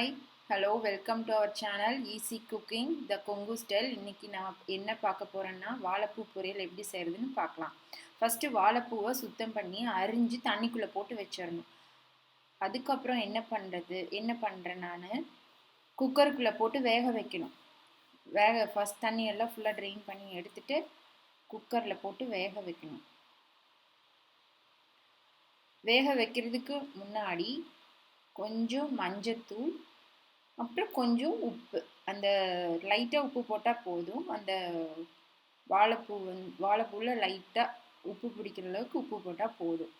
Hi, hello, welcome to our channel Easy Cooking the Kongu style. இன்னைக்கு நான் என்ன பார்க்க போறேன்னா வாழைப்பூ பொரியல் எப்படி செய்யறதுன்னு பார்க்கலாம். ஃபர்ஸ்ட் வாழைப்பூவை சுத்தம் பண்ணி அரிஞ்சு தண்ணிக்குள்ள போட்டு வச்சிரணும். அதுக்கப்புறம் என்ன பண்றேன் நான் குக்கருக்குள்ள போட்டு வேக வைக்கணும். ஃபர்ஸ்ட் தண்ணி எல்லாம் ஃபுல்லா ட்ரெயின் பண்ணி எடுத்துட்டு குக்கர்ல போட்டு வேக வைக்கணும். வேக வைக்கிறதுக்கு முன்னாடி கொஞ்சம் மஞ்சத்தூள் அப்புறம் கொஞ்சம் உப்பு, அந்த லைட்டாக உப்பு போட்டால் போதும். அந்த வாழைப்பூவில் லைட்டாக உப்பு பிடிக்கிற அளவுக்கு உப்பு போட்டால் போதும்.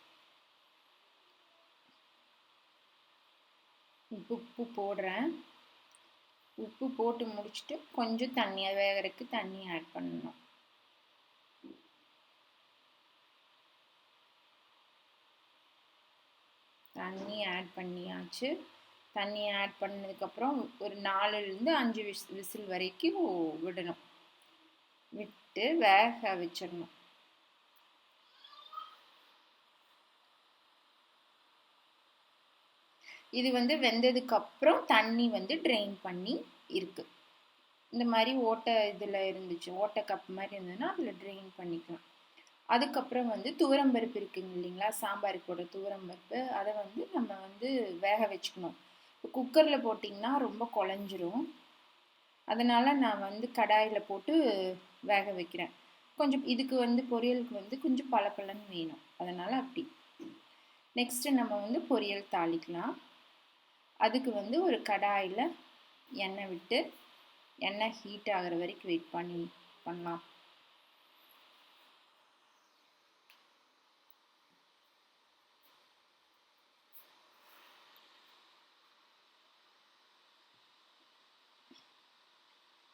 உப்பு போடுறேன். உப்பு போட்டு முடிச்சுட்டு கொஞ்சம் தண்ணியாக வேகிறதுக்கு தண்ணி ஆட் பண்ணணும். தண்ணி ஆட் பண்ணியாச்சு. தண்ணி ஆட் பண்ணதுக்கப்புறம் ஒரு 4லேருந்து 5 விசில் வரைக்கும் விடணும். விட்டு வேக வச்சிடணும். இது வெந்ததுக்கு அப்புறம் தண்ணி ட்ரெயின் பண்ணி இருக்கு. இந்த மாதிரி இதில் இருந்துச்சு, ஓட்டை கப் மாதிரி இருந்ததுன்னா அதில் ட்ரெயின் பண்ணிக்கலாம். அதுக்கப்புறம் துவரம்பருப்பு இருக்குங்க இல்லைங்களா, சாம்பாருக்கு போடுற துவரம்பருப்பு, அதை நம்ம வேக வச்சுக்கணும். இப்போ குக்கரில் போட்டிங்கன்னா ரொம்ப குழஞ்சிரும். அதனால் நான் கடாயில் போட்டு வேக வைக்கிறேன். கொஞ்சம் இதுக்கு பொரியலுக்கு கொஞ்சம் பளபளன்னு வேணும், அதனால் அப்படி. நெக்ஸ்ட்டு நம்ம பொரியல் தாளிக்கலாம். அதுக்கு ஒரு கடாயில் எண்ணெய் விட்டு எண்ணெய் ஹீட் ஆகிற வரைக்கும் வெயிட் பண்ணலாம்.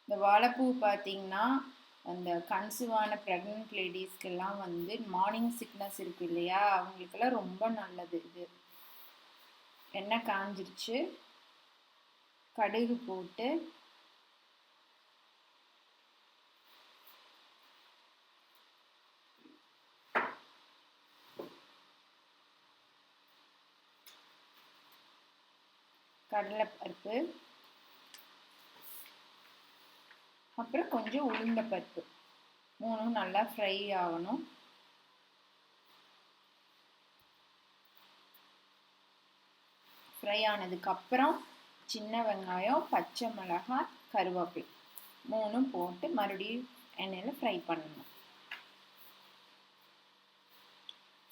இந்த வாழைப்பூ பார்த்தீங்கன்னா அந்த கன்சீவான ப்ரெக்னென்ட் லேடிஸ்க்கெல்லாம் மார்னிங் சிக்னஸ் இருக்கு இல்லையா, அவங்களுக்கெல்லாம் ரொம்ப நல்லது இது. எண்ணெய் காஞ்சிருச்சு. கடுகு போட்டு கடலைப்பருப்பு, அப்புறம் கொஞ்சம் உளுந்தப்பருப்பு, மூணும் நல்லா ஃப்ரை ஆகணும். ஃப்ரை ஆனதுக்கப்புறம் சின்ன வெங்காயம், பச்சை மிளகாய், கருவேப்பிலை மூணும் போட்டு மறுபடியும் எண்ணெயில் ஃப்ரை பண்ணணும்.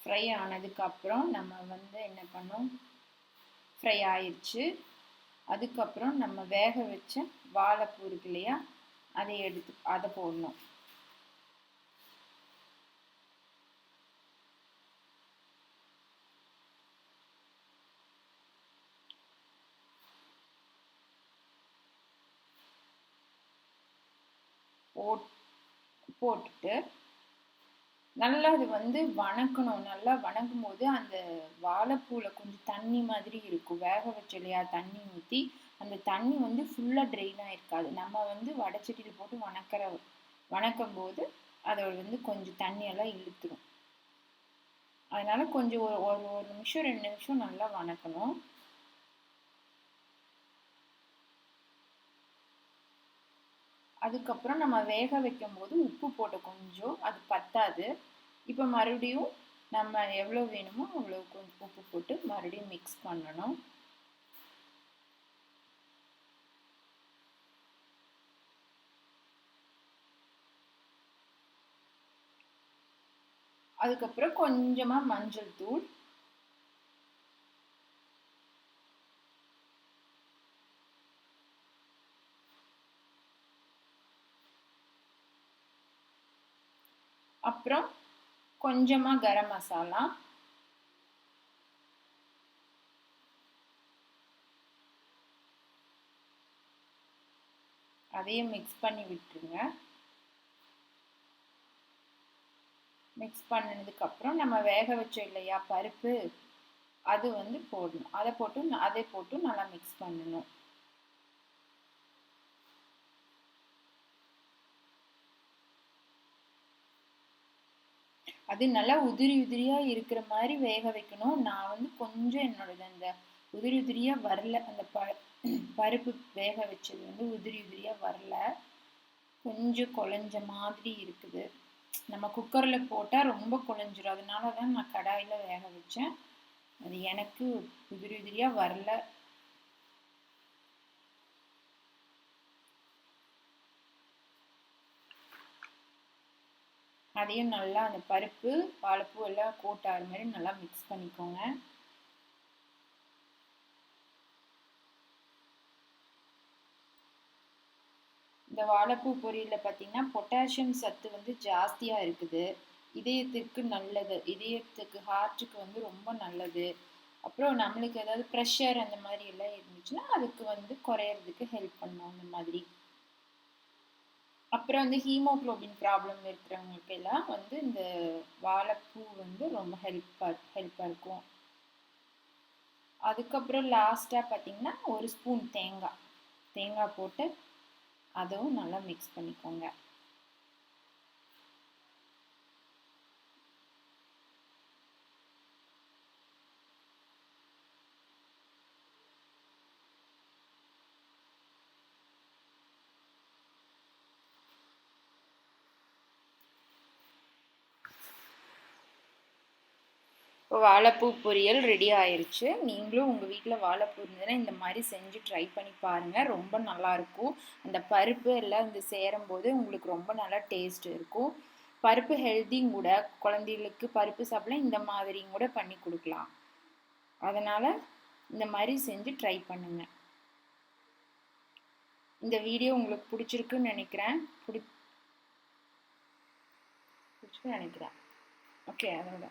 ஃப்ரை ஆனதுக்கப்புறம் நம்ம என்ன பண்ணோம், ஃப்ரை ஆயிடுச்சு. அதுக்கப்புறம் நம்ம வேக வச்ச வாழைப்பூ இருக்கு இல்லையா, அதை போடணும். போட்டுட்டு நல்லா அது வணக்கணும். நல்லா வணக்கும் போது அந்த வாழைப்பூல கொஞ்சம் தண்ணி மாதிரி இருக்கும். வேக வச்ச இல்லையா, தண்ணி ஊற்றி அந்த தண்ணி ஃபுல்லாக ட்ரெயின் ஆகிருக்காது. நம்ம வடைச்சட்டியில் போட்டு வணக்கும் போது அதோட கொஞ்சம் தண்ணியெல்லாம் இழுத்துடும். அதனால கொஞ்சம் ஒரு நிமிஷம் 2 நிமிஷம் நல்லா வணக்கணும். அதுக்கப்புறம் நம்ம வேக வைக்கும் போது உப்பு போட்ட கொஞ்சம் அது பத்தாது. இப்போ மறுபடியும் நம்ம எவ்வளோ வேணுமோ அவ்வளோ கொஞ்சம் உப்பு போட்டு மறுபடியும் மிக்ஸ் பண்ணணும். அதுக்கப்புறம் கொஞ்சமாக மஞ்சள் தூள், அப்புறம் கொஞ்சமாக கரம் மசாலா, அதையும் மிக்ஸ் பண்ணி விட்டுருங்க. மிக்ஸ் பண்ணதுக்கப்புறம் நம்ம வேக வச்சோம் இல்லையா பருப்பு, அது போடணும். அதை போட்டு நல்லா மிக்ஸ் பண்ணணும். அது நல்லா உதிரியாக இருக்கிற மாதிரி வேக வைக்கணும். நான் கொஞ்சம் என்னோடது அந்த உதிரியாக வரல, அந்த பருப்பு வேக வச்சது வந்து உதிரி உதிரியாக வரல, கொஞ்சம் குழஞ்ச மாதிரி இருக்குது. நம்ம குக்கரில் போட்டால் ரொம்ப குழஞ்சிரும், அதனால தான் நான் கடாயில் வேக வச்சேன். அது எனக்கு உதிரி உதிரியாக வரல. அதையும் நல்லா அந்த பருப்பு வாழைப்பூ எல்லாம் கோட் ஆகிற மாதிரி நல்லா மிக்ஸ் பண்ணிக்கோங்க. இந்த வாழைப்பூ பொரியலில் பார்த்தீங்கன்னா பொட்டாசியம் சத்து வந்து ஜாஸ்தியாக இருக்குது. இதயத்துக்கு நல்லது, இதயத்துக்கு ஹார்ட்டுக்கு வந்து ரொம்ப நல்லது. அப்புறம் நம்மளுக்கு ஏதாவது ப்ரெஷர் அந்த மாதிரி எல்லாம் இருந்துச்சுன்னா அதுக்கு வந்து குறையிறதுக்கு ஹெல்ப் பண்ணும் அந்த மாதிரி. அப்புறம் வந்து ஹீமோக்ளோபின் ப்ராப்ளம் இருக்கிறவங்களுக்கு எல்லாம் வந்து இந்த வாழைப்பூ வந்து ரொம்ப ஹெல்ப்பாக இருக்கும். அதுக்கப்புறம் லாஸ்ட்டாக பார்த்தீங்கன்னா ஒரு ஸ்பூன் தேங்காய் போட்டு அதுவும் நல்லா மிக்ஸ் பண்ணிக்கோங்க. இப்போ வாழைப்பூ பொரியல் ரெடி ஆயிடுச்சு. நீங்களும் உங்கள் வீட்டில் வாழைப்பூ இருந்ததுன்னா இந்த மாதிரி செஞ்சு ட்ரை பண்ணி பாருங்கள், ரொம்ப நல்லாயிருக்கும். அந்த பருப்பு எல்லாம் இந்த சேரும்போது உங்களுக்கு ரொம்ப நல்லா டேஸ்ட் இருக்கும். பருப்பு ஹெல்த்தியும் கூட, குழந்தைகளுக்கு பருப்பு சாப்பிடலாம், இந்த மாதிரியும் கூட பண்ணி கொடுக்கலாம். அதனால் இந்த மாதிரி செஞ்சு ட்ரை பண்ணுங்கள். இந்த வீடியோ உங்களுக்கு பிடிச்சிருக்குன்னு நினைக்கிறேன். பிடிச்சிருக்குன்னு நினைக்கிறேன். ஓகே, அதோட